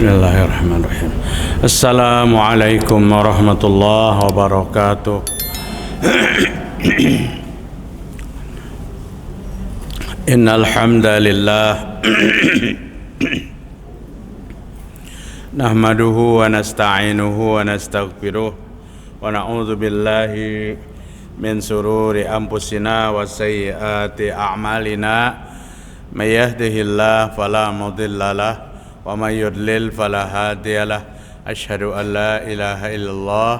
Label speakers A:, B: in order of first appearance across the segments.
A: Bismillahirrahmanirrahim. Assalamualaikum warahmatullahi wabarakatuh. Innal hamdalillah nahmaduhu wa nasta'inuhu wa nastaghfiruh wa na'udzu billahi min sururi anfusina wa sayyiati a'malina. May yahdihillahu fala mudilla lahu wa may yudlil fala hadiya lahu. Asyhadu an la ilaha illallah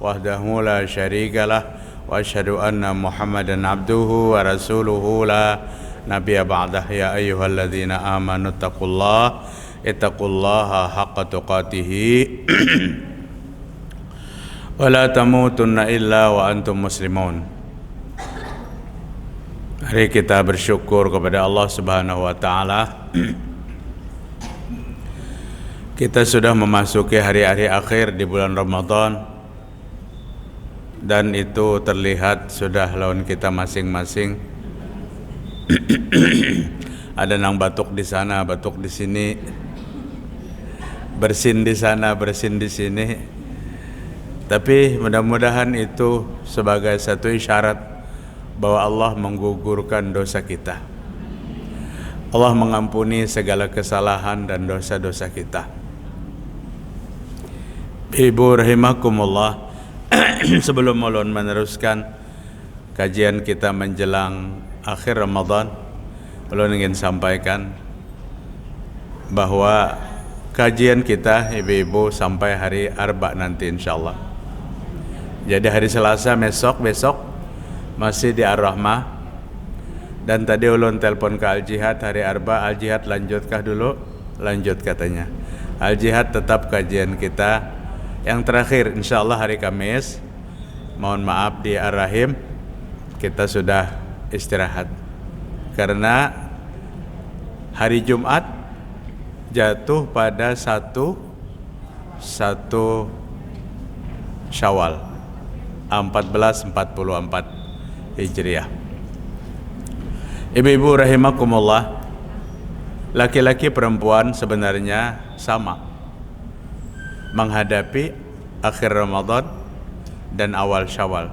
A: wahdahu la syarika lah wa asyhadu anna Muhammadan abduhu wa rasuluhu la nabiyya ba'dah. Ya ayyuhalladzina amanu ittaqullaha haqqa tuqatih wa la tamutunna illa wa antum muslimun. Mari kita bersyukur kepada Allah Subhanahu wa taala. Kita sudah memasuki hari-hari akhir di bulan Ramadan, dan itu terlihat sudah lawan kita masing-masing. Ada yang batuk di sana, batuk di sini, bersin di sana, bersin di sini. Tapi mudah-mudahan itu sebagai satu isyarat bahwa Allah menggugurkan dosa kita. Allah mengampuni segala kesalahan dan dosa-dosa kita. Ibu rahimakumullah, sebelum ulun meneruskan kajian kita menjelang akhir Ramadan, ulun ingin sampaikan bahwa kajian kita ibu-ibu sampai hari Arba nanti insyaallah. Jadi hari Selasa besok masih di Ar-Rahmah, dan tadi ulun telepon ke Al-Jihad hari Arba. Al-Jihad lanjutkah dulu? Lanjut katanya. Al-Jihad tetap kajian kita. Yang terakhir insyaallah hari Kamis, mohon maaf di Ar-Rahim kita sudah istirahat karena hari Jumat jatuh pada 1 Syawal 1444 Hijriah. Ibu-ibu rahimakumullah, laki-laki perempuan sebenarnya sama menghadapi akhir Ramadan dan awal Syawal.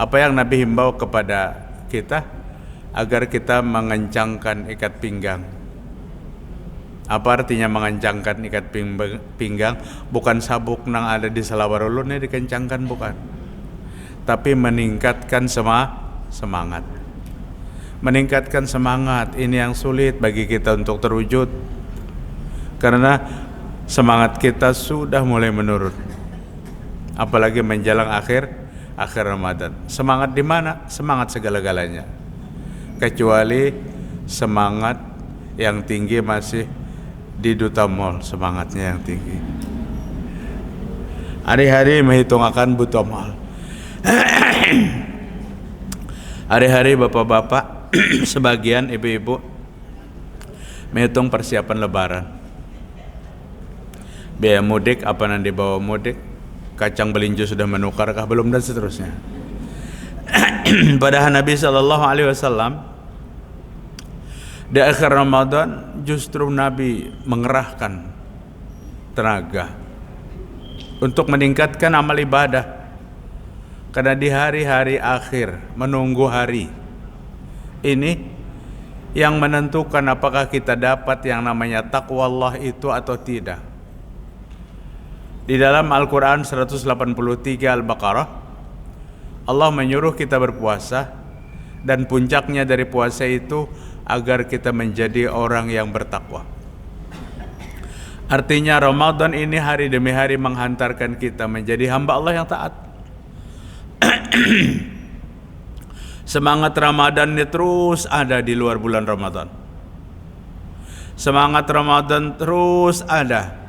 A: Apa yang Nabi himbau kepada kita? Agar kita mengencangkan ikat pinggang. Apa artinya mengencangkan ikat pinggang? Bukan sabuk nang ada di selawar ulun dikencangkan, bukan. Tapi meningkatkan semangat. Meningkatkan semangat ini yang sulit bagi kita untuk terwujud. Karena semangat kita sudah mulai menurun, apalagi menjelang akhir Ramadan. Semangat di mana? Semangat segala-galanya, kecuali semangat yang tinggi masih di Duta Mall, semangatnya yang tinggi. Hari-hari menghitung akan butuh mall. Hari-hari bapak-bapak, sebagian ibu-ibu menghitung persiapan Lebaran. Biaya mudik, apa yang dibawa mudik, kacang belinjo sudah menukarkah belum, dan seterusnya. Padahal Nabi SAW di akhir Ramadan justru Nabi mengerahkan tenaga untuk meningkatkan amal ibadah, karena di hari-hari akhir menunggu hari ini yang menentukan apakah kita dapat yang namanya taqwa Allah itu atau tidak. Di dalam Al-Quran 183 Al-Baqarah, Allah menyuruh kita berpuasa, dan puncaknya dari puasa itu agar kita menjadi orang yang bertakwa. Artinya Ramadan ini hari demi hari menghantarkan kita menjadi hamba Allah yang taat. Semangat Ramadan ini terus ada di luar bulan Ramadan. Semangat Ramadan terus ada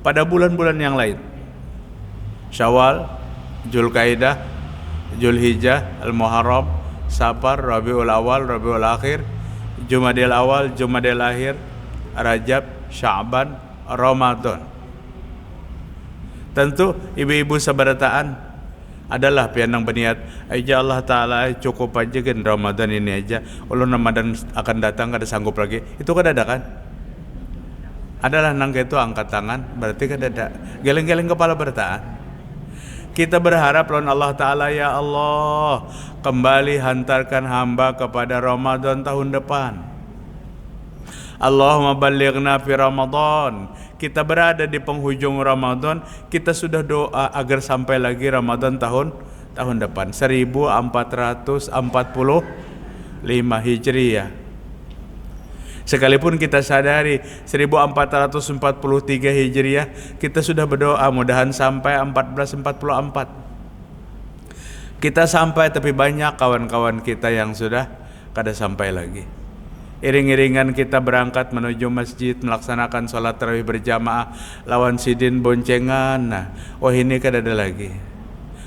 A: pada bulan-bulan yang lain. Syawal, Zulkaidah, Zulhijjah, Al-Muharram, Safar, Rabiul Awal, Rabiul Akhir, Jumadil Awal, Jumadil Akhir, Rajab, Sya'ban, Ramadan. Tentu ibu-ibu sabarataan adalah pianang berniat, aja Allah Ta'ala cukup aja kan Ramadan ini aja, ulun Ramadan akan datang kada sanggup lagi. Itu kan ada kan? Adalah nangka itu angkat tangan, berarti kan ada geleng-geleng kepala bertahan. Kita berharap lawan Allah Ta'ala, ya Allah, kembali hantarkan hamba kepada Ramadan tahun depan. Allahumma ballighna fi Ramadan. Kita berada di penghujung Ramadan, kita sudah doa agar sampai lagi Ramadan tahun depan 1445 Hijriah. Sekalipun kita sadari 1443 Hijriah, kita sudah berdoa mudahan sampai 1444. Kita sampai, tapi banyak kawan-kawan kita yang sudah kada sampai lagi. Iring-iringan kita berangkat menuju masjid melaksanakan sholat tarawih berjamaah, lawan sidin boncengan. Nah, wah ini kada ada lagi.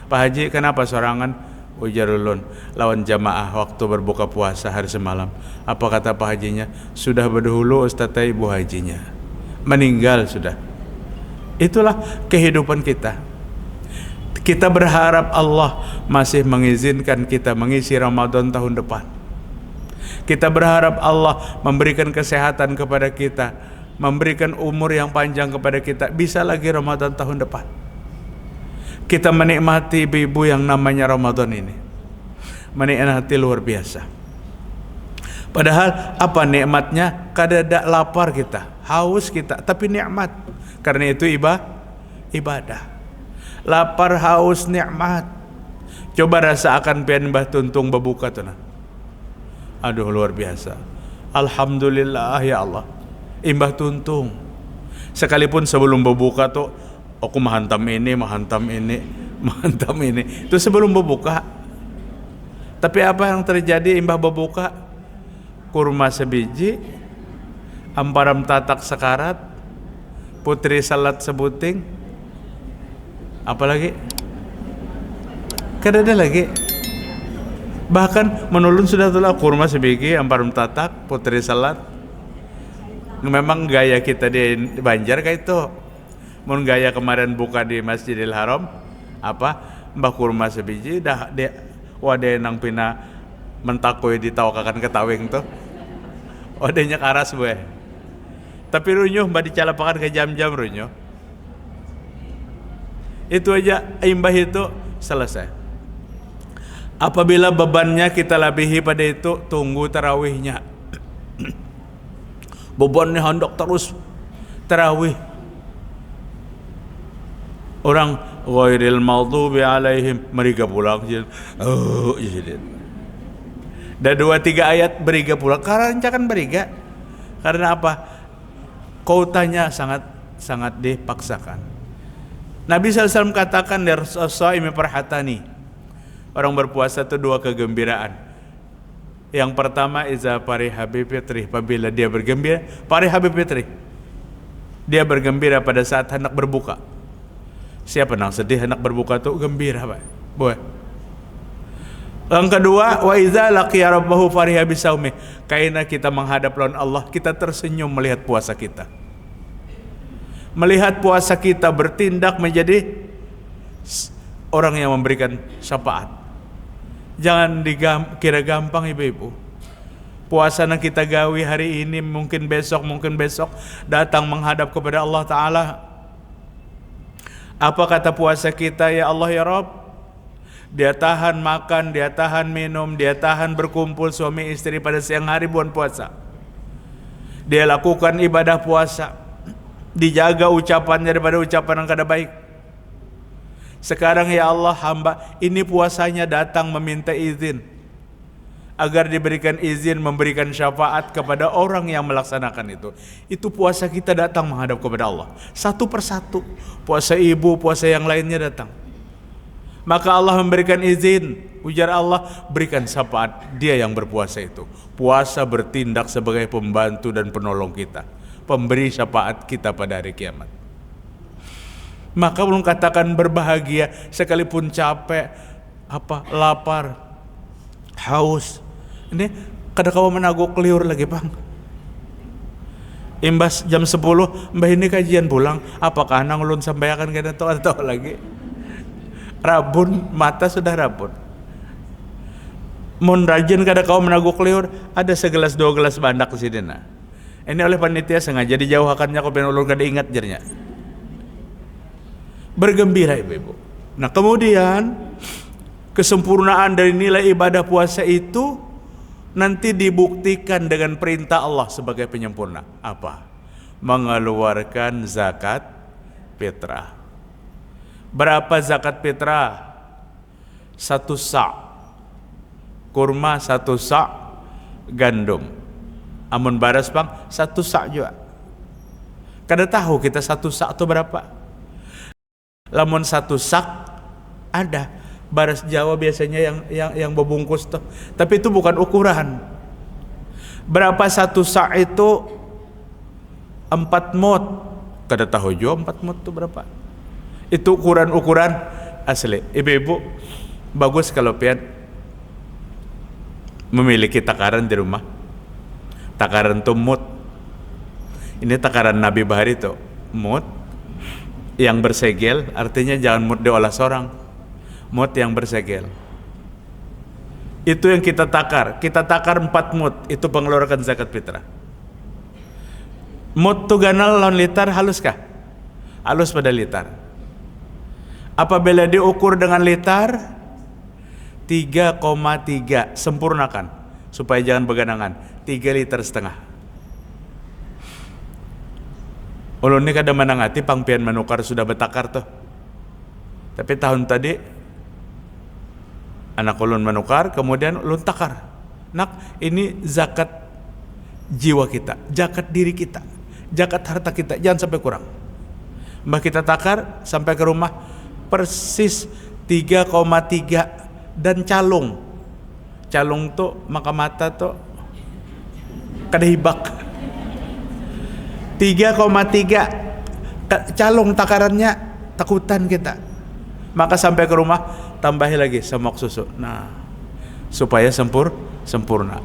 A: Pak Haji kenapa sorangan? Ujarulun lawan jamaah waktu berbuka puasa hari semalam. Apa kata Pak Hajinya? Sudah berdahulu Ustaz Ibu Hajinya meninggal sudah. Itulah kehidupan kita. Kita berharap Allah masih mengizinkan kita mengisi Ramadan tahun depan. Kita berharap Allah memberikan kesehatan kepada kita, memberikan umur yang panjang kepada kita, bisa lagi Ramadan tahun depan. Kita menikmati ibu-ibu yang namanya Ramadan ini, menikmati luar biasa. Padahal apa nikmatnya? Kada lapar kita, haus kita, tapi nikmat. Karena itu ibadah. Lapar, haus, nikmat. Coba rasakan pian Mbah Tuntung berbuka tuh nah. Aduh luar biasa. Alhamdulillah ya Allah. Mbah Tuntung sekalipun sebelum berbuka tuh aku menghantam ini. Itu sebelum berbuka. Tapi apa yang terjadi imbah berbuka? Kurma sebiji, amparam tatak sekarat, putri salat sebuting, apalagi? Kada ada lagi. Bahkan menulun sudah tulah kurma sebiji, amparam tatak, putri salat. Memang gaya kita di Banjar kayak itu. Mun gaya kemarin buka di Masjidil Haram apa mbah kurma sebiji dah dia wade nang pina mentakoi ditawakakan ketawing tuh wadenya karas gue tapi runyuh mbah dicalapakan ke jam-jam runyuh itu aja imbah itu selesai. Apabila bebannya kita lebihi pada itu, tunggu tarawihnya. Bebannya hendak terus tarawih. Orang ghairil maghdubi alaihim meriga pulang jadi dah 2-3 ayat beriga pulang karancakan beriga karena apa? Qautanya sangat dipaksakan. Nabi SAW katakan dari shaimi farhatani, orang berpuasa itu 2 kegembiraan. Yang pertama iza fariha bi fitrih, apabila dia bergembira, fariha bi fitrih, dia bergembira pada saat hendak berbuka. Siapa nang sedih hendak berbuka tuh gembira Pak. Boleh. Yang kedua, wa iza laqiya rabbahu fariha bisaumi. Karena kita menghadap lawan Allah, kita tersenyum melihat puasa kita. Melihat puasa kita bertindak menjadi orang yang memberikan syafaat. Jangan dikira gampang ibu-ibu. Puasa yang kita gawi hari ini mungkin besok datang menghadap kepada Allah Ta'ala. Apa kata puasa kita? Ya Allah ya Rabb, dia tahan makan, dia tahan minum, dia tahan berkumpul suami istri pada siang hari bulan puasa. Dia lakukan ibadah puasa, dijaga ucapannya daripada ucapan yang kada baik. Sekarang ya Allah, hamba ini puasanya datang meminta izin agar diberikan izin memberikan syafaat kepada orang yang melaksanakan itu. Itu puasa kita datang menghadap kepada Allah satu persatu. Puasa ibu, puasa yang lainnya datang. Maka Allah memberikan izin. Ujar Allah, berikan syafaat dia yang berpuasa itu. Puasa bertindak sebagai pembantu dan penolong kita, pemberi syafaat kita pada hari kiamat. Maka belum katakan berbahagia sekalipun capek, lapar, haus. Ini kada kawa menaguk liur lagi Bang. Imbas jam 10 mbah ini kajian pulang, apakah nang ulun sampaikan kada tahu lagi. Rabun, mata sudah rabun. Mun rajin kada kawa menaguk liur, ada 1 gelas 2 gelas bandak di sini nah. Ini oleh panitia sengaja dijauhkannya kau pengen ulur kada ingat jernya. Bergembira ibu-ibu. Nah kemudian kesempurnaan dari nilai ibadah puasa itu nanti dibuktikan dengan perintah Allah sebagai penyempurna. Apa? Mengeluarkan zakat fitrah. Berapa zakat fitrah? 1 sa'. Kurma 1 sa', gandum. Amun baras bang 1 sa' juga. Kada tahu kita 1 sa' itu berapa. Lamun 1 sak ada baras Jawa biasanya yang berbungkus tuh. Tapi itu bukan ukuran. Berapa 1 sa' itu? 4 mut. Kada tahu juga 4 mut itu berapa. Itu ukuran-ukuran asli. Ibu-ibu bagus kalau pian memiliki takaran di rumah. Takaran itu mut. Ini takaran Nabi Bahari itu mut yang bersegel, artinya jangan mut diolah seorang. Mut yang bersegel. Itu yang kita takar. Kita takar 4 mut, itu pengeluaran zakat fitrah. Mut tu ganal lawan litar halus kah? Halus pada litar. Apabila diukur dengan litar 3,3, sempurnakan supaya jangan beganangan. 3,5 liter. Ulun ni kada menangati pangpian menukar sudah betakar tuh. Tapi tahun tadi anak ulun menukar, kemudian ulun takar. Nak, ini zakat jiwa kita, zakat diri kita, zakat harta kita, jangan sampai kurang. Mbah kita takar sampai ke rumah persis 3,3 dan calung. Calung tuh maka mata tuh kada hibak. 3,3 calung takarannya, takutan kita. Maka sampai ke rumah tambahi lagi semok susu. Nah, supaya sempurna.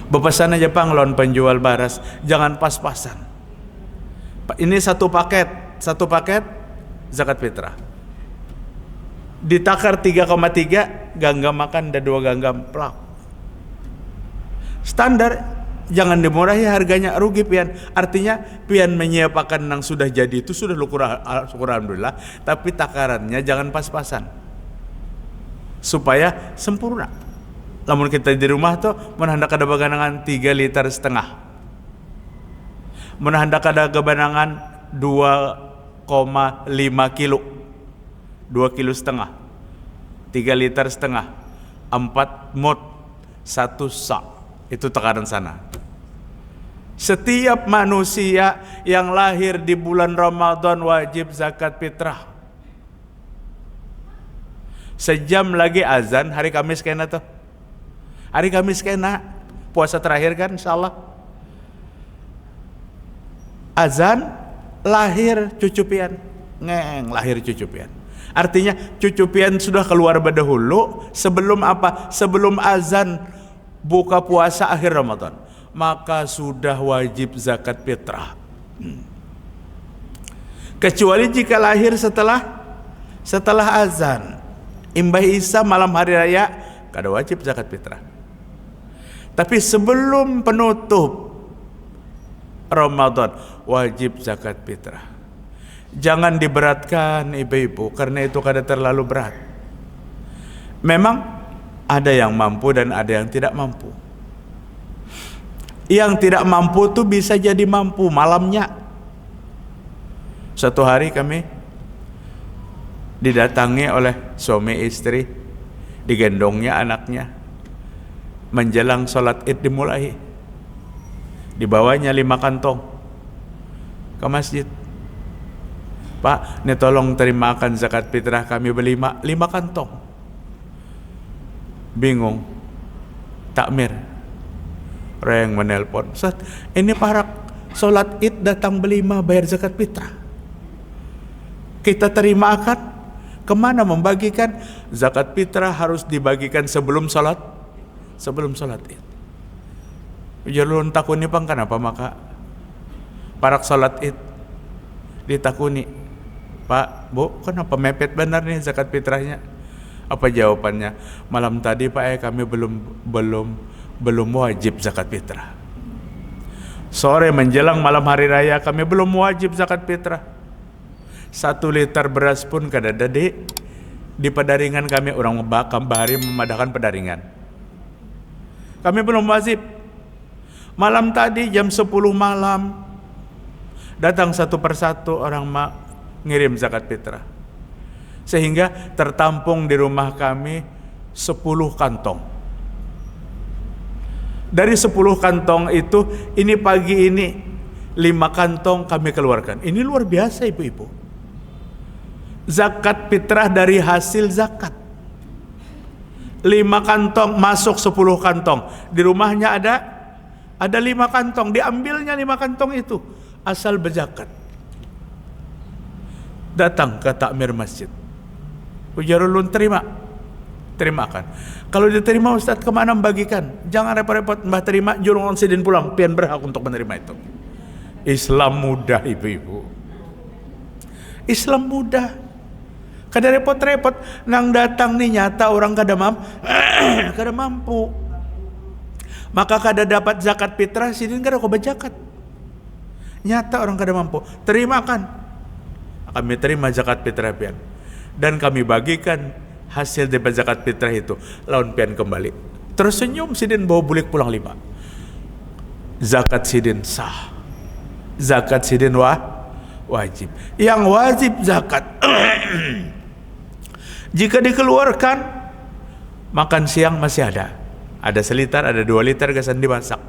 A: Bepesan aja Pang lawan penjual baras, jangan pas-pasan. Ini satu paket zakat fitrah. Ditakar 3,3, ganggam makan ada 2 ganggam plak. Standar, jangan dimurahi harganya, rugi pian. Artinya pian menyiapkan yang sudah jadi itu sudah syukur alhamdulillah, tapi takarannya jangan pas-pasan supaya sempurna. Namun kita di rumah tuh menhandak ada baganangan 3,5 liter, menhandak ada kebanangan 2,5 kilo, 2,5 kilo, 3,5 liter, 4 mut, 1 sa'. Itu takaran sana. Setiap manusia yang lahir di bulan Ramadan wajib zakat fitrah. Sejam lagi azan, hari Kamis kena tuh. Hari Kamis kena, puasa terakhir kan insyaallah. Azan, lahir cucu pian. Lahir cucu pian. Artinya cucu pian sudah keluar berdahulu sebelum apa? Sebelum azan buka puasa akhir Ramadan, maka sudah wajib zakat fitrah. Kecuali jika lahir setelah azan, imbah Isa malam hari raya, kada wajib zakat fitrah. Tapi sebelum penutup Ramadan wajib zakat fitrah. Jangan diberatkan ibu-ibu, karena itu kada terlalu berat. Memang ada yang mampu dan ada yang tidak mampu. Yang tidak mampu tuh bisa jadi mampu malamnya. Suatu hari kami didatangi oleh suami istri, digendongnya anaknya. Menjelang sholat id dimulai, dibawanya 5 kantong ke masjid. Pak, ini tolong terimakan zakat fitrah kami berlima 5 kantong. Bingung, takmir, orang yang menelpon, Ustaz, ini para sholat id datang berlima bayar zakat fitrah. Kita terima akan kemana membagikan zakat fitrah? Harus dibagikan sebelum sholat id. Jalur takuni Pang, kenapa maka parak sholat id ditakuni, Pak, Bu, kenapa mepet benar nih zakat fitrahnya? Apa jawabannya? Malam tadi Pak kami belum wajib zakat fitrah. Sore menjelang malam hari raya kami belum wajib zakat fitrah. 1 liter beras pun kadada di pedaringan kami, orang bahari memadahkan pedaringan. Kami belum wajib. Malam tadi jam 10 malam datang satu persatu orang ngirim zakat fitrah. Sehingga tertampung di rumah kami 10 kantong. Dari 10 kantong itu, ini pagi ini 5 kantong kami keluarkan. Ini luar biasa ibu-ibu. Zakat fitrah dari hasil zakat. 5 kantong masuk 10 kantong. Di rumahnya ada 5 kantong. Diambilnya 5 kantong itu. Asal berzakat. Datang ke takmir masjid. Ujar ulun terimakan. Kalau diterima Ustadz, kemana membagikan? Jangan repot-repot, mbah terima, jurung sidin pulang. Pian berhak untuk menerima itu. Islam mudah ibu-ibu. Islam mudah. Kada repot-repot. Nang datang nih nyata orang kada mampu. Maka kada dapat zakat fitrah, sidin kada kau berzakat. Nyata orang kada mampu. Terimakan. Kami terima zakat fitrah pian. Dan kami bagikan hasil dari zakat fitrah itu. Lawan pian kembali. Tersenyum sidin bawa bulik pulang 5. Zakat sidin sah. Zakat sidin wajib. Yang wajib zakat. Jika dikeluarkan, makan siang masih ada. Ada seliter, ada 2 liter gasan dimasak.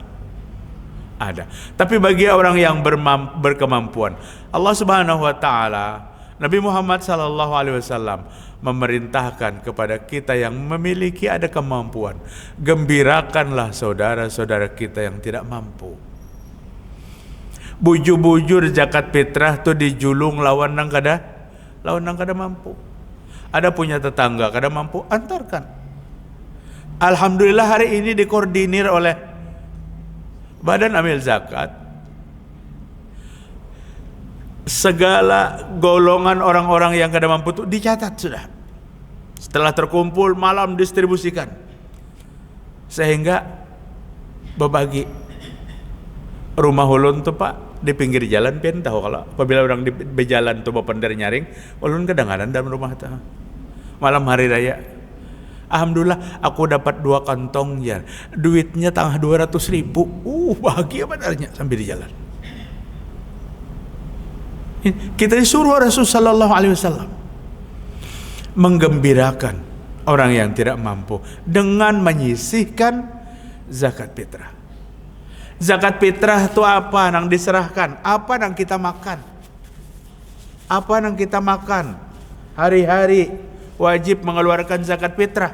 A: Ada. Tapi bagi orang yang berkemampuan, Allah Subhanahu wa taala, Nabi Muhammad sallallahu alaihi wasallam memerintahkan kepada kita yang memiliki ada kemampuan, gembirakanlah saudara-saudara kita yang tidak mampu. Bujur-bujur zakat fitrah tu dijulung lawan nang kada mampu. Ada punya tetangga kada mampu, antarkan. Alhamdulillah hari ini dikoordinir oleh Badan Amil Zakat. Segala golongan orang-orang yang kada mampu itu dicatat sudah. Setelah terkumpul malam distribusikan. Sehingga berbagi. Rumah ulun tuh Pak di pinggir jalan pian tahu kalau apabila orang di jalan tuh bawa dari nyaring, ulun kadang-kadang dalam rumah tuh. Malam hari raya, alhamdulillah aku dapat 2 kantong ya. Duitnya tangah 200.000. Bahagia benernya sambil di jalan. Kita disuruh Rasulullah sallallahu alaihi wasallam menggembirakan orang yang tidak mampu dengan menyisihkan zakat fitrah. Zakat fitrah itu apa nang diserahkan? Apa nang kita makan? Apa nang kita makan? Hari-hari wajib mengeluarkan zakat fitrah.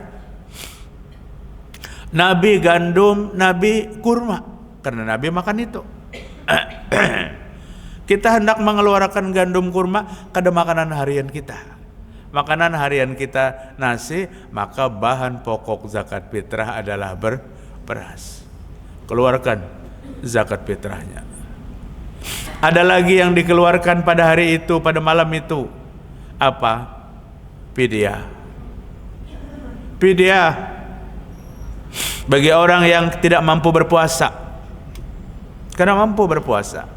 A: Nabi gandum, Nabi kurma, karena Nabi makan itu. Kita hendak mengeluarkan gandum kurma kada makanan harian kita. Makanan harian kita nasi, maka bahan pokok zakat fitrah adalah beras. Keluarkan zakat fitrahnya. Ada lagi yang dikeluarkan pada hari itu, pada malam itu. Apa? Fidyah. Bagi orang yang tidak mampu berpuasa. Karena mampu berpuasa.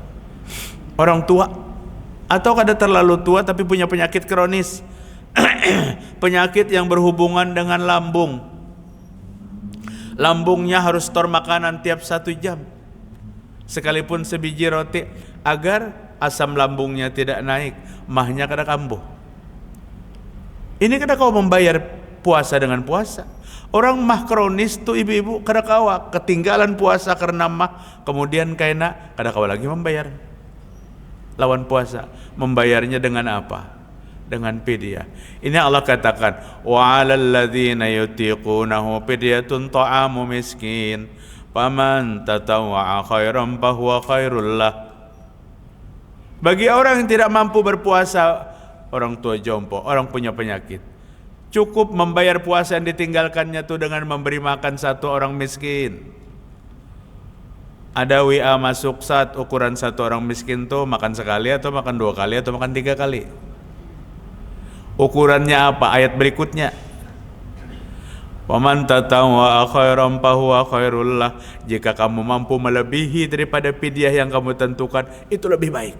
A: Orang tua atau kada terlalu tua tapi punya penyakit kronis. Penyakit yang berhubungan dengan lambung. Lambungnya harus store makanan tiap 1 jam. Sekalipun sebiji roti agar asam lambungnya tidak naik, mahnya kada kambuh. Ini kada kau membayar puasa dengan puasa. Orang mah kronis tu ibu-ibu kada kawa ketinggalan puasa karena mah, kemudian kaina kada kawa lagi membayar lawan puasa. Membayarnya dengan apa? Dengan fidyah. Ini Allah katakan, wa 'alal ladzina yutiqunahu fidyatun ta'amu miskin faman tatawwa'a khairan fahuwa khairul lah. Bagi orang yang tidak mampu berpuasa, orang tua jompo, orang punya penyakit, cukup membayar puasa yang ditinggalkannya itu dengan memberi makan 1 orang miskin. Ada WA masuk saat ukuran 1 orang miskin tuh makan sekali atau makan 2 kali atau makan 3 kali. Ukurannya apa? Ayat berikutnya. Wa man tatawwa khairan fahuwa khairul lah. Jika kamu mampu melebihi daripada fidyah yang kamu tentukan, itu lebih baik.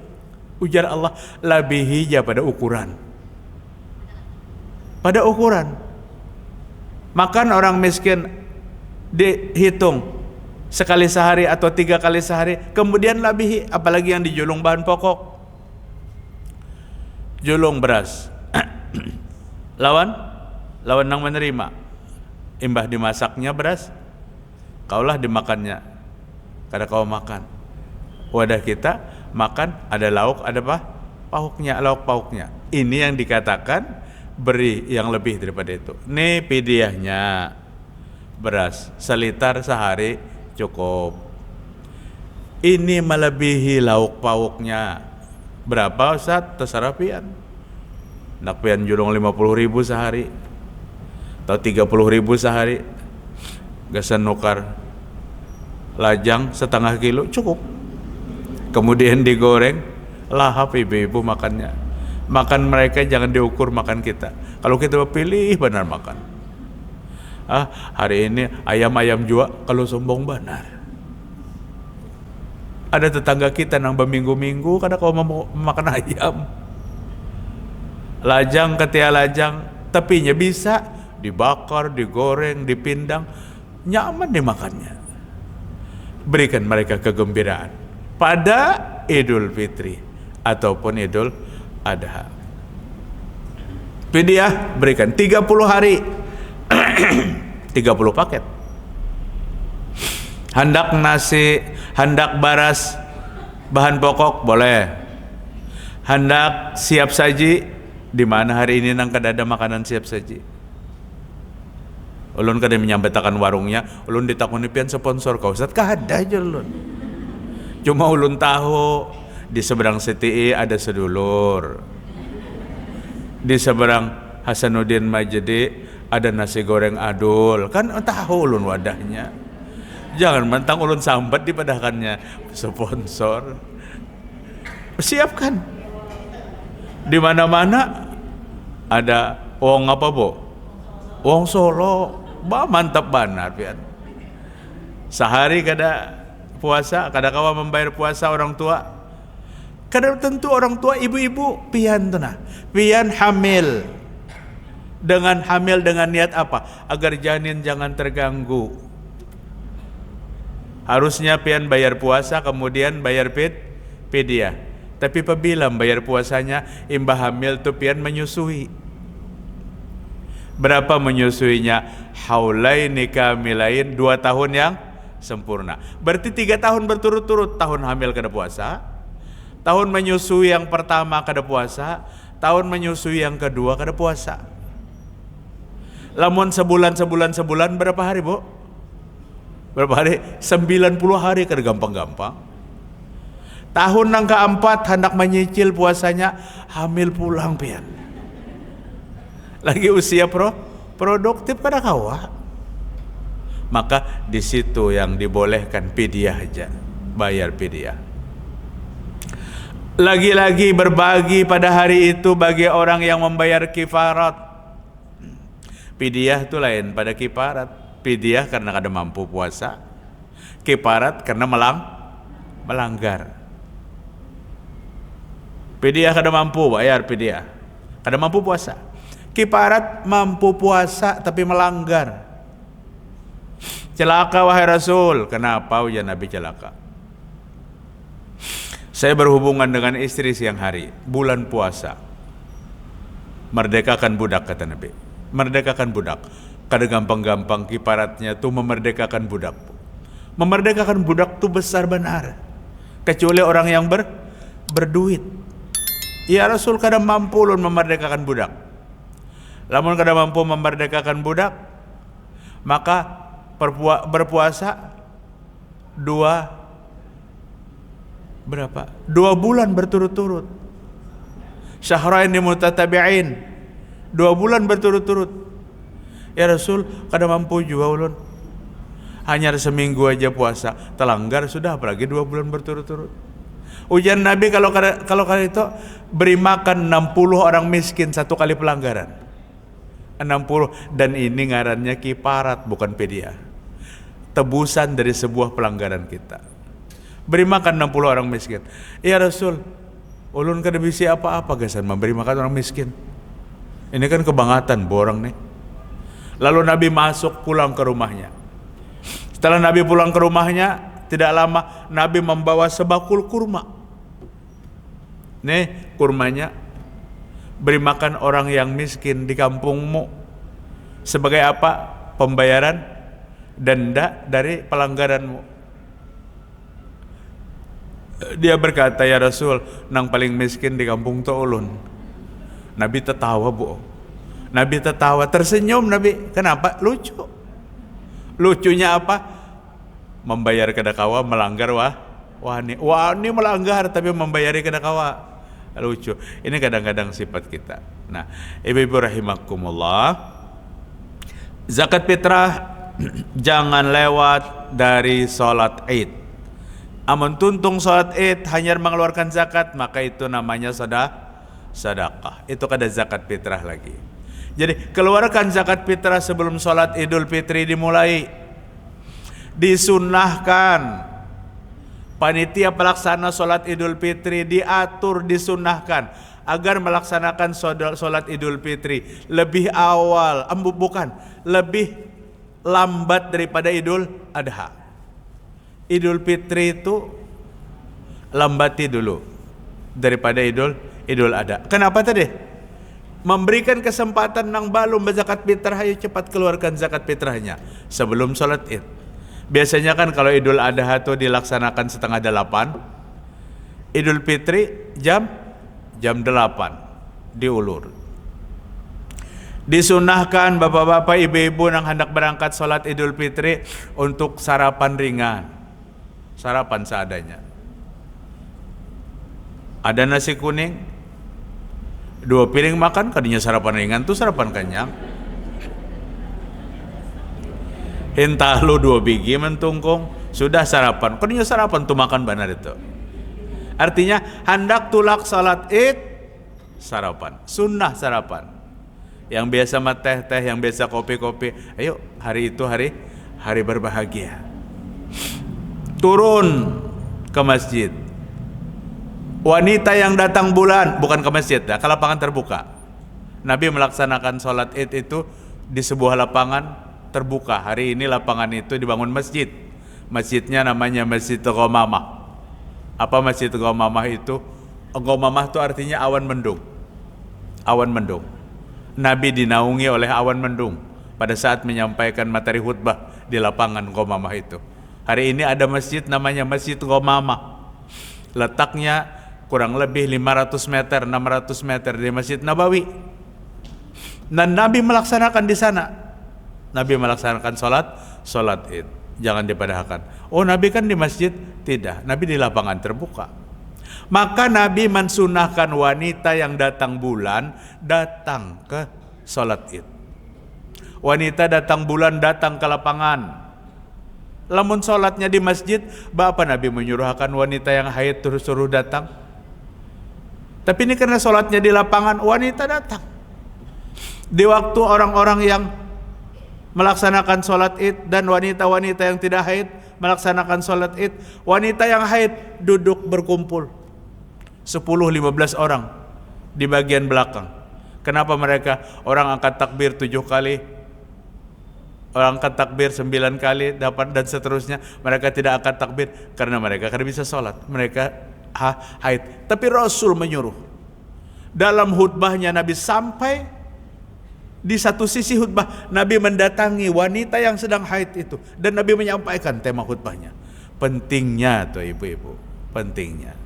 A: Ujar Allah, lebihi ya pada ukuran. Pada ukuran. Makan orang miskin dihitung sekali sehari atau 3 kali sehari, kemudian lebihi, apalagi yang dijulung bahan pokok. Julung beras. lawan nang menerima. Imbah dimasaknya beras, kaulah dimakannya. Kada kau makan. Wadah kita makan ada lauk, ada apa? Pauknya, lauk pauknya. Ini yang dikatakan beri yang lebih daripada itu. Nih fidyahnya beras seliter sehari cukup. Ini melebihi lauk pauknya. Berapa Ustaz? Terserah pian. Nak pian julung 50.000 sehari atau 30.000 sehari. Gasan nukar lajang setengah kilo cukup. Kemudian digoreng, lahap ibu-ibu makannya. Makan mereka jangan diukur makan kita. Kalau kita pilih benar makan. Hari ini ayam-ayam juga kalau sombong benar. Ada tetangga kita nang berminggu-minggu kada kau mau makan ayam. Lajang ketia lajang, tepinya bisa dibakar, digoreng, dipindang, nyaman dimakannya. Berikan mereka kegembiraan pada Idul Fitri ataupun Idul Adha. Fidyah berikan 30 hari 30 paket. Hendak nasi, hendak baras bahan pokok boleh. Hendak siap saji, di mana hari ini nang kada ada makanan siap saji. Ulun kada menyambetakan warungnya, ulun ditakuni pian sponsor kau Ustaz, kada aja ulun. Cuma ulun tahu di seberang CTI ada sedulur. Di seberang Hasanuddin Majdi ada nasi goreng adul. Kan tahu ulun wadahnya. Jangan mentang ulun sambat dipadakannya sponsor. Siapkan. Di mana-mana ada wong apa, Bu? Wong Solo. Mantap banar pian. Sehari kada puasa, kada kawa membayar puasa orang tua. Kada tentu orang tua ibu-ibu pian tu nah. Pian hamil. Dengan hamil dengan niat apa? Agar janin jangan terganggu. Harusnya pian bayar puasa kemudian bayar fidyah. Tapi apabila bayar puasanya imbah hamil tu pian menyusui. Berapa menyusuinya? Haulaini kamilain, 2 tahun yang sempurna. Berarti 3 tahun berturut-turut. Tahun hamil kada puasa, tahun menyusui yang pertama kada puasa, tahun menyusui yang kedua kada puasa. Lamun sebulan berapa hari, Bu? Berapa hari? 90 hari, kada gampang-gampang. Tahun yang keempat hendak menyicil puasanya, hamil pulang pian. Lagi usia produktif kada kawa. Maka di situ yang dibolehkan fidyah aja, bayar fidyah. Lagi-lagi berbagi pada hari itu bagi orang yang membayar kifarat. Fidyah itu lain pada kifarat. Fidyah karena kada mampu puasa, kifarat karena melanggar. Fidyah kada mampu bayar fidyah, kada mampu puasa. Kifarat mampu puasa tapi melanggar. Celaka wahai Rasul. Kenapa ya Nabi celaka? Saya berhubungan dengan istri siang hari, bulan puasa. Merdekakan budak kata Nabi. Merdekakan budak. Kada gampang-gampang kifaratnya tuh memerdekakan budak. Memerdekakan budak tuh besar benar. Kecuali orang yang berduit. Ya Rasul kada mampu lun memerdekakan budak. Lamun kada mampu memerdekakan budak, maka berpuasa 2 bulan berturut-turut. Syahrain mutatabi'in, 2 bulan berturut-turut. Ya Rasul, kada mampu juga ulun. Hanya seminggu aja puasa, telanggar sudah, apalagi 2 bulan berturut-turut. Ujian Nabi kalau kali itu beri makan 60 orang miskin 1 kali pelanggaran. 60. Dan ini ngarannya kiparat, bukan pedia. Tebusan dari sebuah pelanggaran kita. Beri makan 60 orang miskin. Ya Rasul, ulun kada bisa apa-apa gasan memberi makan orang miskin. Ini kan kebangatan borang nih. Lalu Nabi masuk pulang ke rumahnya. Setelah Nabi pulang ke rumahnya, tidak lama Nabi membawa sebakul kurma. Nih kurmanya, beri makan orang yang miskin di kampungmu. Sebagai apa? Pembayaran denda dari pelanggaranmu. Dia berkata, ya Rasul, nang paling miskin di kampung tu ulun. Nabi tertawa, Bu. Nabi tertawa, tersenyum Nabi. Kenapa? Lucu. Lucunya apa? Membayar kedakawa, melanggar wani. Wani melanggar tapi membayari kedakawa. Lucu. Ini kadang-kadang sifat kita. Nah, ibu-ibu rahimakumullah, zakat fitrah jangan lewat dari sholat Id. Amun tuntung sholat Id hanya mengeluarkan zakat, maka itu namanya sedekah. Itu kada zakat fitrah lagi. Jadi keluarkan zakat fitrah sebelum sholat Idul Fitri dimulai. Disunnahkan. Panitia pelaksana sholat Idul Fitri diatur, disunnahkan agar melaksanakan sholat Idul Fitri lebih awal, lebih lambat daripada Idul Adha. Idul Fitri itu lambati dulu daripada Idul Adha. Kenapa tadi? Memberikan kesempatan nang balum berzakat fitrah, ayo cepat keluarkan zakat fitrahnya sebelum sholat Id. Biasanya kan kalau Idul Adha itu dilaksanakan 7:30, Idul Fitri jam 8 diulur. Disunahkan bapak-bapak, ibu-ibu yang hendak berangkat sholat Idul Fitri untuk sarapan ringan, sarapan seadanya. Ada nasi kuning, 2 piring makan, kadinya sarapan ringan tuh sarapan kenyang. Hentah lu 2 biji mentungkung, sudah sarapan, kadinya sarapan tuh makan benar itu. Artinya hendak tulak salat Id, sarapan, sunnah sarapan. Yang biasa mah teh-teh, yang biasa kopi-kopi, ayo hari itu hari berbahagia. Turun ke masjid. Wanita yang datang bulan, bukan ke masjid ya, ke lapangan terbuka. Nabi melaksanakan sholat Id itu di sebuah lapangan terbuka. Hari ini lapangan itu dibangun masjid. Masjidnya namanya Masjid Ghamamah. Apa Masjid Ghamamah itu? Ghamamah itu artinya awan mendung. Awan mendung. Nabi dinaungi oleh awan mendung pada saat menyampaikan materi khutbah di lapangan Ghamamah itu. Hari ini ada masjid namanya Masjid Ghamamah. Letaknya kurang lebih 500 meter, 600 meter di Masjid Nabawi. Dan Nabi melaksanakan di sana. Nabi melaksanakan sholat Id. Jangan dipadahkan. Oh, Nabi kan di masjid? Tidak. Nabi di lapangan terbuka. Maka Nabi mensunahkan wanita yang datang bulan datang ke sholat Id. Wanita datang bulan datang ke lapangan. Lamun sholatnya di masjid, Bapak Nabi menyuruhkan wanita yang haid terus suruh datang. Tapi ini karena sholatnya di lapangan, wanita datang. Di waktu orang-orang yang melaksanakan sholat Id dan wanita-wanita yang tidak haid melaksanakan sholat Id, wanita yang haid duduk berkumpul 10-15 orang di bagian belakang. Kenapa mereka? Orang angkat takbir 7 kali, orang angkat takbir 9 kali, dapat dan seterusnya. Mereka tidak angkat takbir karena mereka kada bisa sholat. Mereka haid. Tapi Rasul menyuruh. Dalam khutbahnya Nabi sampai di satu sisi khutbah Nabi mendatangi wanita yang sedang haid itu dan Nabi menyampaikan tema khutbahnya. Pentingnya tuh ibu-ibu, pentingnya.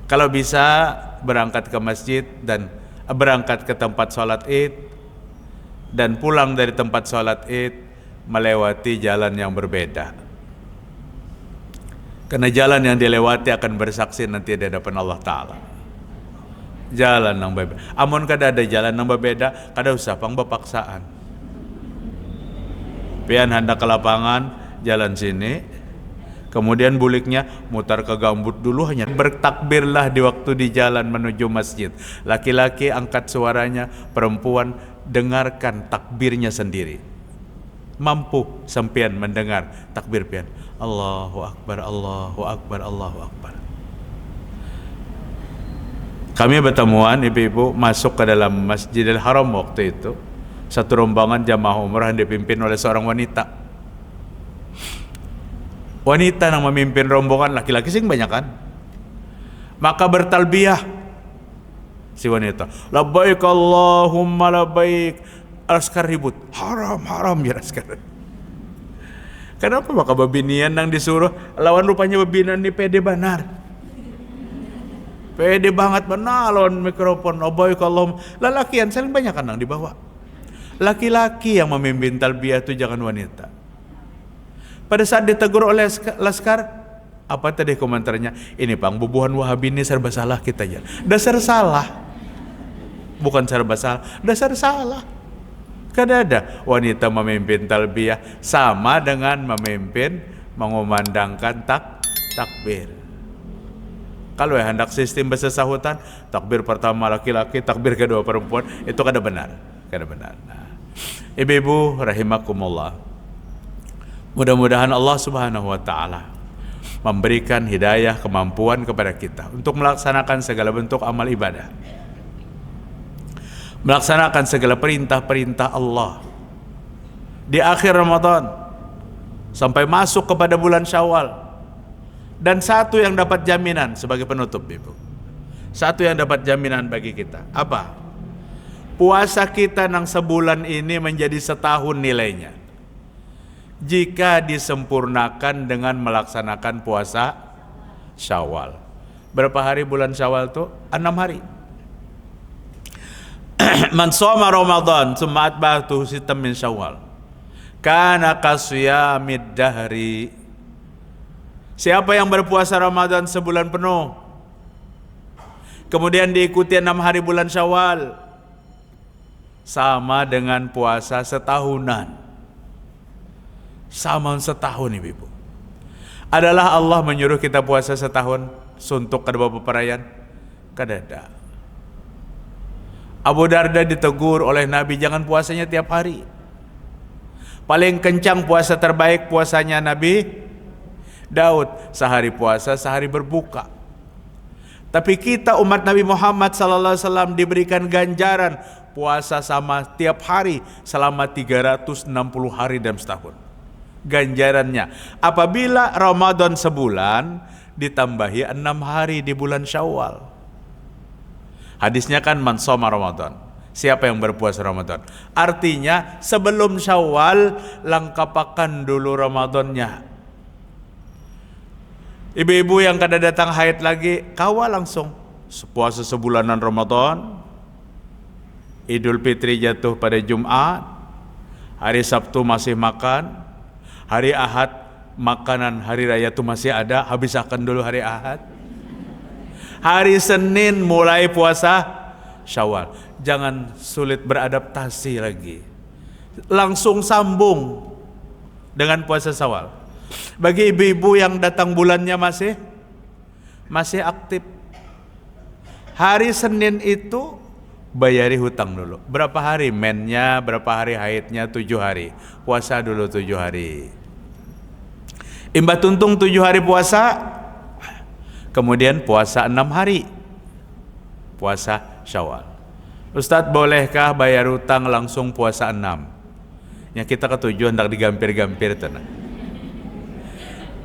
A: Kalau bisa berangkat ke masjid dan berangkat ke tempat sholat Id dan pulang dari tempat sholat Id melewati jalan yang berbeda. Karena jalan yang dilewati akan bersaksi nanti di hadapan Allah Ta'ala. Jalan yang berbeda. Amun kada ada jalan yang berbeda, kada usah pang bepaksaan. Pian hendak ke lapangan, jalan sini. Kemudian buliknya mutar ke gambut dulu, hanya bertakbirlah di waktu di jalan menuju masjid. Laki-laki angkat suaranya, perempuan dengarkan takbirnya sendiri. Mampu sampean mendengar takbir pian. Allahu Akbar, Allahu Akbar, Allahu Akbar. Kami bertemuan ibu-ibu masuk ke dalam Masjidil Haram waktu itu. Satu rombongan jamaah umrah yang dipimpin oleh seorang wanita. Wanita yang memimpin rombongan, laki-laki sing banyak kan. Maka bertalbiyah si wanita. Labbaik Allahumma labbaik. Askar ribut. Haram, haram ya askar. Kenapa maka babinian yang disuruh lawan rupanya babinan ni pede benar. Pede banget benar lawan mikrofon. Labbaik Allahumma. Lalakian saling banyak kan yang dibawa. Laki-laki yang memimpin talbiyah itu, jangan wanita. Pada saat ditegur oleh Laskar, apa tadi komentarnya? Ini Bang, bubuhan Wahabi ini serba salah kita ya. Dasar salah. Bukan serba salah, dasar salah. Karena ada wanita memimpin talbiyah sama dengan memimpin mengumandangkan takbir. Kalau hendak sistem bersesahutan, takbir pertama laki-laki, takbir kedua perempuan, itu kada benar. Kada benar. Nah, ibu-ibu rahimakumullah. Mudah-mudahan Allah Subhanahu wa taala memberikan hidayah, kemampuan kepada kita untuk melaksanakan segala bentuk amal ibadah. Melaksanakan segala perintah-perintah Allah di akhir Ramadan sampai masuk kepada bulan Syawal. Dan satu yang dapat jaminan sebagai penutup, Ibu. Satu yang dapat jaminan bagi kita. Apa? Puasa kita nang sebulan ini menjadi setahun nilainya. Jika disempurnakan dengan melaksanakan puasa Syawal. Berapa hari bulan Syawal itu? 6 hari. Man shoma Ramadan tsumma atba'ahu sittan min Syawal kana kasiyamid dahri. Siapa yang berpuasa Ramadan sebulan penuh kemudian diikuti 6 hari bulan Syawal, sama dengan puasa setahunan. Sama setahun, ibu-ibu. Adalah Allah menyuruh kita puasa setahun suntuk kedua peperayaan? Kadada. Abu Darda ditegur oleh Nabi, jangan puasanya tiap hari. Paling kencang puasa terbaik puasanya Nabi Daud, sehari puasa, sehari berbuka. Tapi kita umat Nabi Muhammad SAW diberikan ganjaran puasa sama tiap hari selama 360 hari dalam setahun. Ganjarannya apabila Ramadan sebulan ditambahi 6 hari di bulan Syawal. Hadisnya kan man shoma Ramadan, siapa yang berpuasa Ramadan. Artinya sebelum Syawal lengkapakan dulu Ramadannya. Ibu-ibu yang kada datang haid lagi, kawal langsung puasa sebulanan Ramadan. Idul Fitri jatuh pada Jumat, hari Sabtu masih makan, hari Ahad makanan hari raya itu masih ada, habiskan dulu hari Ahad. Hari Senin mulai puasa Syawal. Jangan sulit beradaptasi lagi, langsung sambung dengan puasa Syawal. Bagi ibu-ibu yang datang bulannya masih aktif, hari Senin itu bayari hutang dulu. Berapa hari mennya, berapa hari haidnya? 7 hari. Puasa dulu 7 hari. Imba tuntung 7 hari puasa, kemudian puasa 6 hari. Puasa Syawal. Ustadz, bolehkah bayar hutang langsung puasa 6? Ya kita ketujuan hendak digampir-gampir tenang.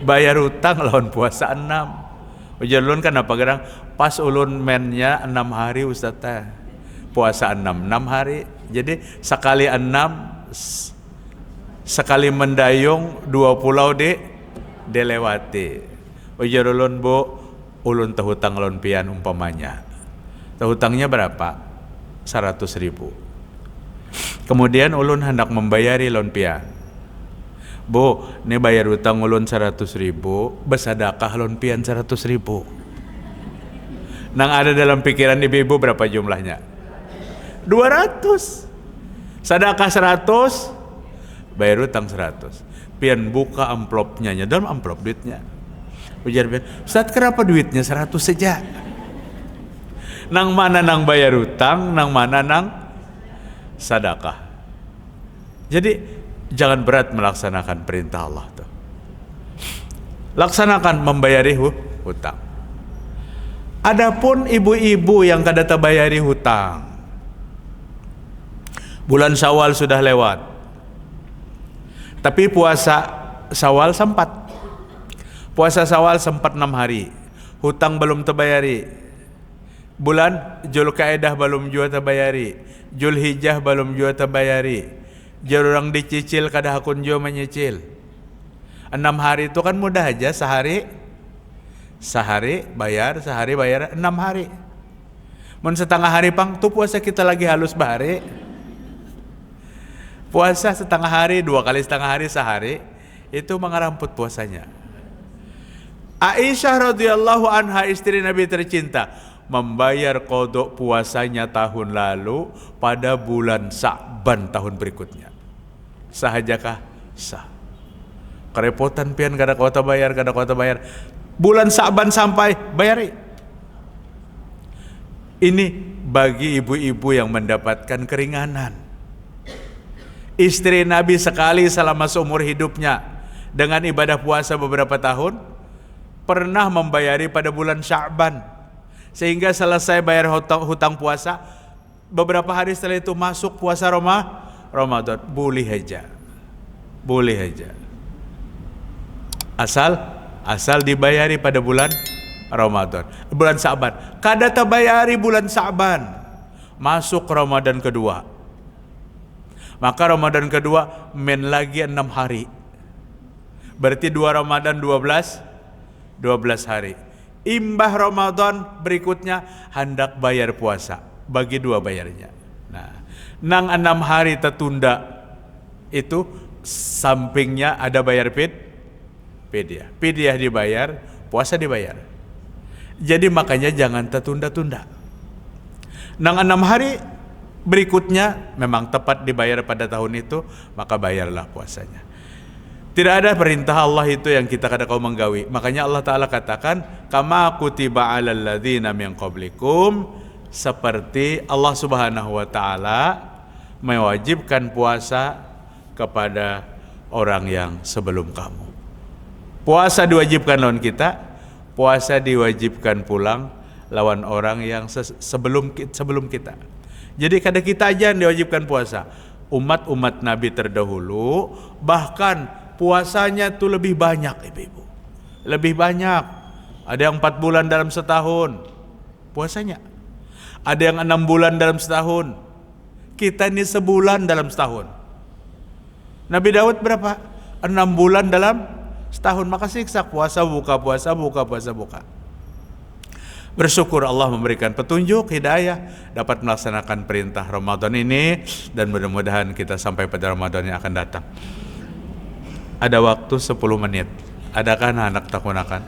A: Bayar hutang lawan puasa 6. Ujar ulun kan apa gerang? Pas ulun mennya 6 hari Ustadz, puasa 6 hari. Jadi sekali 6, sekali mendayung 2 pulau dilewati. Ujar ulun, Bu, ulun tehutang lawan pian umpamanya. Tehutangnya berapa? 100.000. Kemudian ulun hendak membayari lawan pian. Bu, ini bayar hutang ulun 100.000, bersedekah lawan pian 100.000. Nang ada dalam pikiran ibu-ibu berapa jumlahnya? 200. Sedekah 100, bayar hutang 100. Pian buka amplopnya, dalam amplop duitnya Ujar Ben, Ustaz kenapa duitnya 100 saja? Nang mana nang bayar hutang, nang mana nang sedekah. Jadi jangan berat melaksanakan perintah Allah tuh. Laksanakan membayari hutang. Adapun ibu-ibu yang kada terbayari hutang, bulan Syawal sudah lewat, tapi puasa Syawal sempat. Puasa Syawal sempat 6 hari, hutang belum terbayari. Bulan Zulkaidah belum juga terbayari, Zulhijjah belum juga terbayari. Jarang dicicil kada hakun juga menyicil. 6 hari itu kan mudah aja, sehari bayar 6 hari. Mun setengah hari pang tu puasa kita lagi halus bahari. Puasa setengah hari, 2 kali setengah hari sehari, itu mengeramput puasanya. Aisyah radhiyallahu anha, istri Nabi tercinta, membayar qodok puasanya tahun lalu pada bulan Sa'ban tahun berikutnya. Sahajakah? Sah. Kerepotan pian kada kuota bayar. Bulan Sa'ban sampai bayari. Ini bagi ibu-ibu yang mendapatkan keringanan. Istri Nabi sekali selama seumur hidupnya dengan ibadah puasa beberapa tahun pernah membayari pada bulan Sya'ban, sehingga selesai bayar hutang puasa, beberapa hari setelah itu masuk puasa Ramadan. Boleh aja asal dibayari pada bulan Ramadan, bulan Sya'ban. Kada terbayari bulan Sya'ban, masuk Ramadan kedua, maka Ramadan kedua men lagi 6 hari, berarti 2 Ramadan 12 hari. Imbah Ramadan berikutnya hendak bayar puasa, bagi 2 bayarnya. Nah, nang 6 hari tertunda itu sampingnya ada bayar fidyah dibayar, puasa dibayar. Jadi makanya jangan tertunda-tunda. Nang 6 hari berikutnya memang tepat dibayar pada tahun itu, maka bayarlah puasanya. Tidak ada perintah Allah itu yang kita kada kau menggawi. Makanya Allah Ta'ala katakan, kama kutiba alal ladzina min qablikum, seperti Allah Subhanahu wa Ta'ala mewajibkan puasa kepada orang yang sebelum kamu. Puasa diwajibkan lawan kita, puasa diwajibkan pulang lawan orang yang sebelum kita. Jadi kada kita aja yang diwajibkan puasa. Umat-umat Nabi terdahulu bahkan puasanya tuh lebih banyak, ibu-ibu. Lebih banyak. Ada yang 4 bulan dalam setahun puasanya. Ada yang 6 bulan dalam setahun. Kita ini sebulan dalam setahun. Nabi Daud berapa? 6 bulan dalam setahun. Maka siksa puasa buka. Bersyukur Allah memberikan petunjuk, hidayah, dapat melaksanakan perintah Ramadan ini, dan mudah-mudahan kita sampai pada Ramadan yang akan datang. Ada waktu 10 menit. Adakah anak tak gunakan?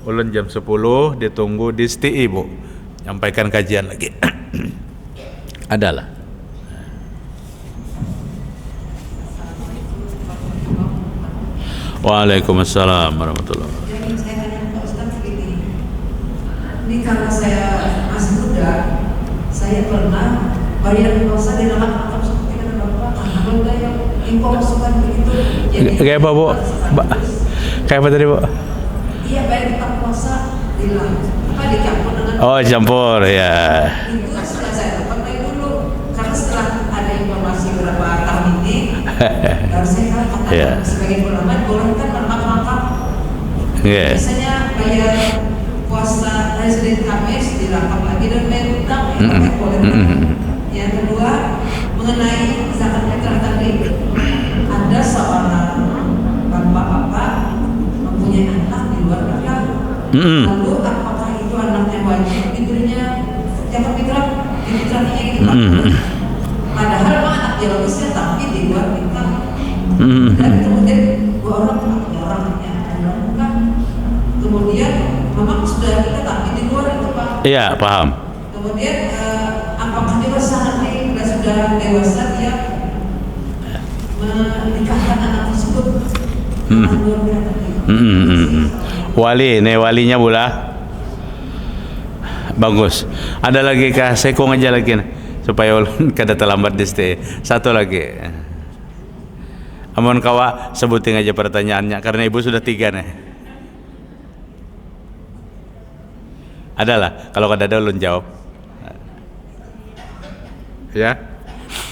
A: Ulun jam 10 ditunggu di STI, Bu. Nyampaikan kajian lagi. Adalah. Waalaikumsalam warahmatullahi wabarakatuh.
B: Jadi saya tanya Pak Ustaz begini. Ini karena saya masih muda, saya pernah bayar puasa di dalam akun seperti kata Bapak, ada yang info masukan begitu.
A: Kayak apa, Bu? Kayak apa tadi, Bu?
B: Iya, bayar hutang puasa dicampur dengan.
A: Oh, campur ya.
B: Itu sudah saya pakai dulu, karena setelah ada informasi beberapa tahun ini, baru saya katakan sebagai ulama bolehkan bermakna-makna. Misalnya bayar puasa hari Senin Kamis dilapang lagi dan bayar hutang, boleh. Yang kedua, mengenai zakat fitrah tadi, ada seorang bapak-bapak mempunyai anak di luar nikah. Lalu apakah itu anaknya wajib diberinya zakat fitrah? Fitrahnya gitu Pak. Padahal memang anak biologisnya tapi di luar nikah. Dan kemudian 2 orang yang bukan. Kemudian memang sudah nikah tapi di luar itu Pak.
A: Iya, paham.
B: Kemudian apakah dewasa nanti sudah dewasa dia menikahkan anak tersebut?
A: Wali, nih walinya pula. Bagus. Ada lagi kah? Saya kong aja lagi nih, supaya ulun kada terlambat di stay. Satu lagi. Amun kawa sebutin aja pertanyaannya karena ibu sudah 3 nih. Adalah, kalau kada ada ulun jawab. Ya.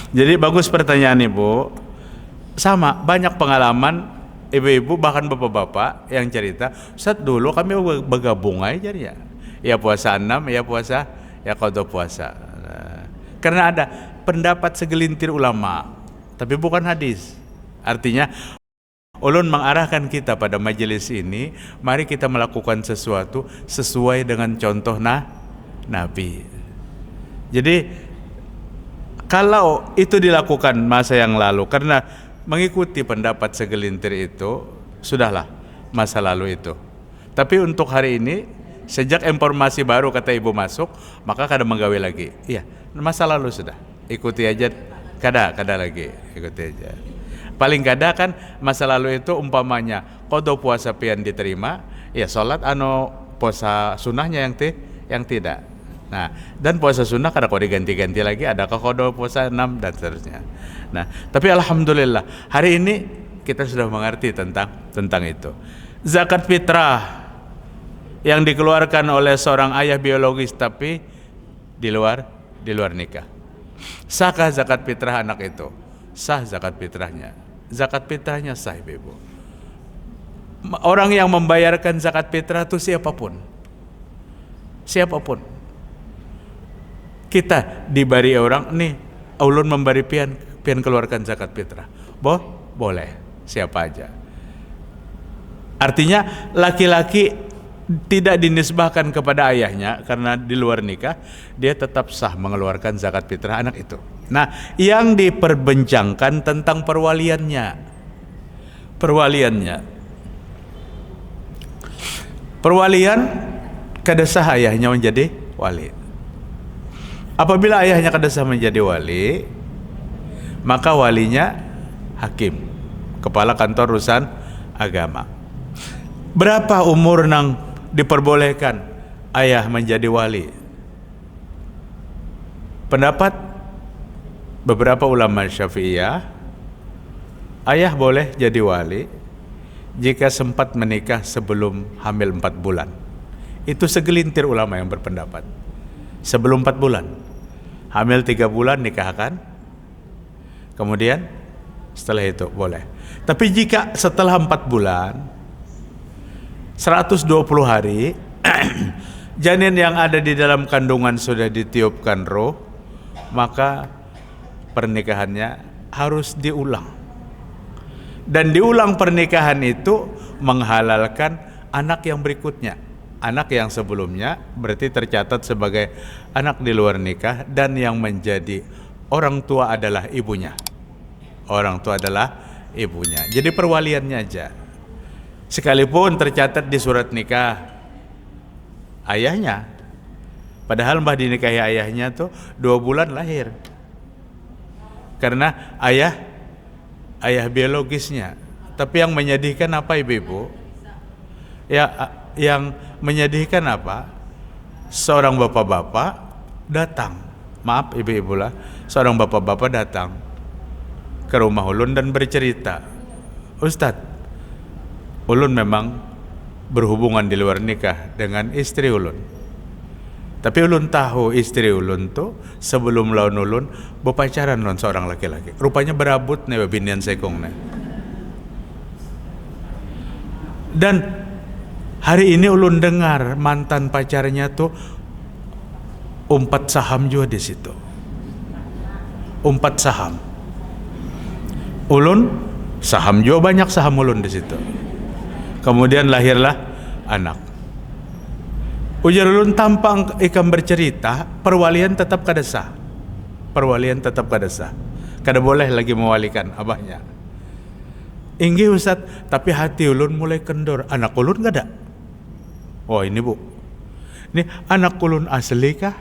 A: Jadi bagus pertanyaan ibu. Sama, banyak pengalaman ibu-ibu bahkan bapak-bapak yang cerita, "Ustaz, dulu kami bergabung aja ya. Ya puasa 6, ya puasa, ya qada puasa." Karena ada pendapat segelintir ulama, tapi bukan hadis. Artinya ulun mengarahkan kita pada majelis ini, mari kita melakukan sesuatu sesuai dengan contoh Nabi. Jadi kalau itu dilakukan masa yang lalu karena mengikuti pendapat segelintir itu, sudahlah masa lalu itu. Tapi untuk hari ini, sejak informasi baru kata ibu masuk, maka kada menggawe lagi. Iya, masa lalu sudah. Ikuti aja, kada lagi, ikuti aja. Paling kada kan masa lalu itu umpamanya qada puasa pian diterima, ya salat puasa sunnahnya yang tidak. Nah, dan puasa sunnah kada kau diganti-ganti lagi, adakah qada puasa 6 dan seterusnya. Nah, tapi alhamdulillah hari ini kita sudah mengerti tentang itu. Zakat fitrah yang dikeluarkan oleh seorang ayah biologis tapi di luar nikah. Sahkah zakat fitrah anak itu? Sah zakat fitrahnya. Zakat fitrahnya sah, ibu. Orang yang membayarkan zakat fitrah itu siapapun. Kita diberi orang nih, ulun memberi pian keluarkan zakat fitrah. Boleh, siapa aja. Artinya laki-laki tidak dinisbahkan kepada ayahnya karena di luar nikah, dia tetap sah mengeluarkan zakat fitrah anak itu. Nah, yang diperbincangkan tentang perwaliannya. Perwalian kada sah ayahnya menjadi wali. Apabila ayahnya kada sah menjadi wali, maka walinya hakim, kepala kantor urusan agama. Berapa umur nang diperbolehkan ayah menjadi wali? Pendapat beberapa ulama Syafi'iyah, ayah boleh jadi wali jika sempat menikah sebelum hamil 4 bulan. Itu segelintir ulama yang berpendapat. Sebelum 4 bulan, hamil 3 bulan nikahkan, kemudian setelah itu boleh. Tapi jika setelah 4 bulan 120 hari janin yang ada di dalam kandungan sudah ditiupkan roh, maka pernikahannya harus diulang. Dan diulang pernikahan itu menghalalkan anak yang berikutnya. Anak yang sebelumnya berarti tercatat sebagai anak di luar nikah, dan yang menjadi orang tua adalah ibunya. Jadi perwaliannya aja. Sekalipun tercatat di surat nikah ayahnya, padahal mbah dinikahi ayahnya tuh 2 bulan lahir. Karena ayah biologisnya. Tapi yang menyedihkan apa, ibu-ibu? Ya, yang menyedihkan apa? Seorang bapak-bapak datang. Maaf ibu-ibu lah, seorang bapak-bapak datang ke rumah ulun dan bercerita, "Ustadz, ulun memang berhubungan di luar nikah dengan istri ulun. Tapi ulun tahu istri ulun tuh sebelum lawan ulun berpacaran dengan seorang laki-laki. Rupanya berabut nih binian sekong nih. Dan hari ini ulun dengar mantan pacarnya tuh umpat saham juga di situ. Umpat saham. Ulun saham juga, banyak saham ulun di situ. Kemudian lahirlah anak. Ujar ulun tampang ikam bercerita, perwalian tetap kada sah. Kada boleh lagi mewalikan abahnya. Inggih Ustaz, tapi hati ulun mulai kendor. Anak ulun gak ada. Oh ini bu, ini anak ulun asli kah?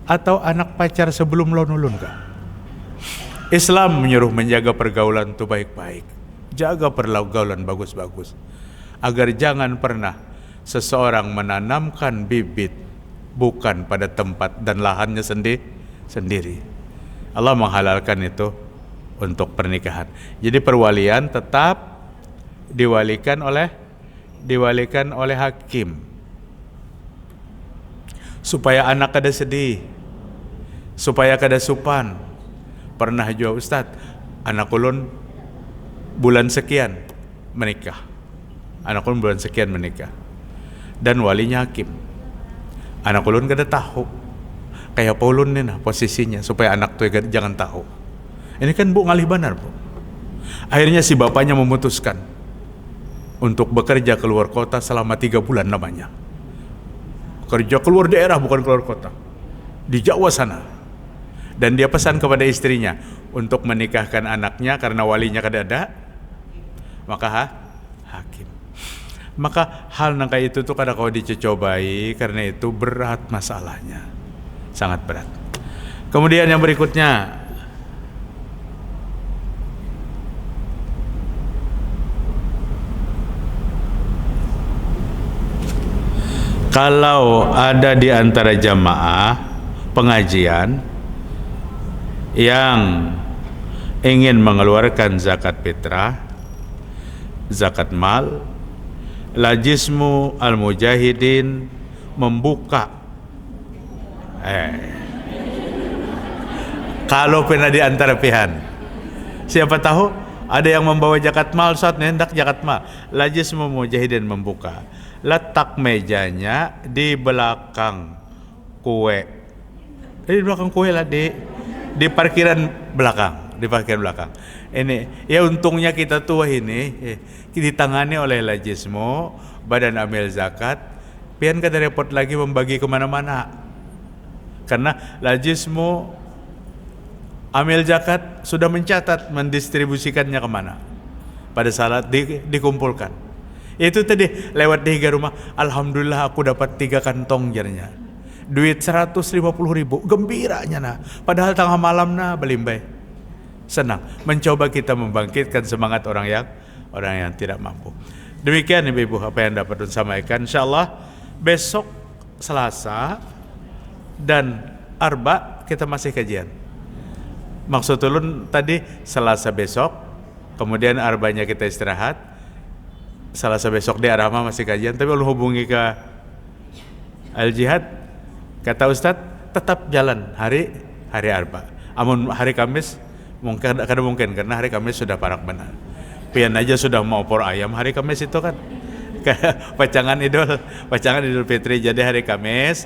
A: Atau anak pacar sebelum lawan ulun kah? Islam menyuruh menjaga pergaulan itu baik-baik. Jaga pergaulan bagus-bagus. Agar jangan pernah seseorang menanamkan bibit bukan pada tempat dan lahannya sendiri. Allah menghalalkan itu untuk pernikahan. Jadi perwalian tetap diwalikan oleh hakim, supaya anak kada sedih, supaya kada supan. Pernah juga Ustaz, anak ulun bulan sekian menikah, dan walinya hakim. Anak ulun kada tahu, kayak apa ulun nih posisinya, supaya anak tuh jangan tahu. Ini kan bu ngalih benar bu. Akhirnya si bapaknya memutuskan untuk bekerja keluar kota selama 3 bulan namanya. Kerja keluar daerah, bukan keluar kota, di Jawa sana. Dan dia pesan kepada istrinya untuk menikahkan anaknya karena walinya kada ada, maka hakim. Maka hal yang kayak itu tuh kada kau dicobai, karena itu berat masalahnya, sangat berat. Kemudian yang berikutnya, kalau ada di antara jamaah pengajian yang ingin mengeluarkan zakat fitrah, zakat mal, Lajismu al-Mujahidin membuka kalau pernah di antara pihak, siapa tahu ada yang membawa zakat mal, saat hendak zakat mal, Lajismu Mujahidin membuka, letak mejanya di belakang kue. Di belakang kue lah, di parkiran belakang, Ini ya untungnya kita tua ini ditangani oleh Lajismu, Badan Amil Zakat. Pian kada repot lagi membagi kemana-mana, karena Lajismu Amil Zakat sudah mencatat mendistribusikannya kemana pada saat dikumpulkan. Itu tadi lewat 3 rumah, alhamdulillah aku dapat 3 kantong jarnya, duit 150.000, gembiranya nah. Padahal tengah malam nah belimbai, senang. Mencoba kita membangkitkan semangat orang yang tidak mampu. Demikian ibu-ibu apa yang dapat disampaikan. Insyaallah besok Selasa dan Arba kita masih kajian. Maksud ulun tadi Selasa besok, kemudian Arbanya kita istirahat. Selasa besok di Arama masih kajian, tapi ulun hubungi ke Al-Jihad, kata Ustadz tetap jalan hari Arba. Amun hari Kamis mungkin karena hari Kamis sudah parak benar. Pian aja sudah mau opor ayam hari Kamis itu kan. pacangan Idul Fitri. Jadi hari Kamis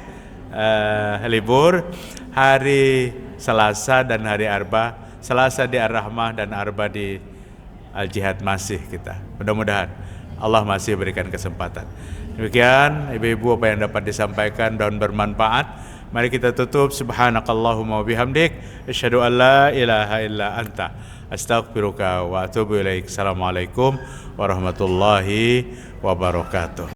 A: libur, hari Selasa dan hari Arba, Selasa di Ar-Rahmah dan Arba di Al-Jihad masih kita. Mudah-mudahan Allah masih berikan kesempatan. Demikian ibu-ibu apa yang dapat disampaikan dan bermanfaat. Mari kita tutup. Subhanakallahumma wa bihamdik, asyhadu an la ilaha illa anta, astaghfiruka wa atubu ilaik. Assalamualaikum warahmatullahi wabarakatuh.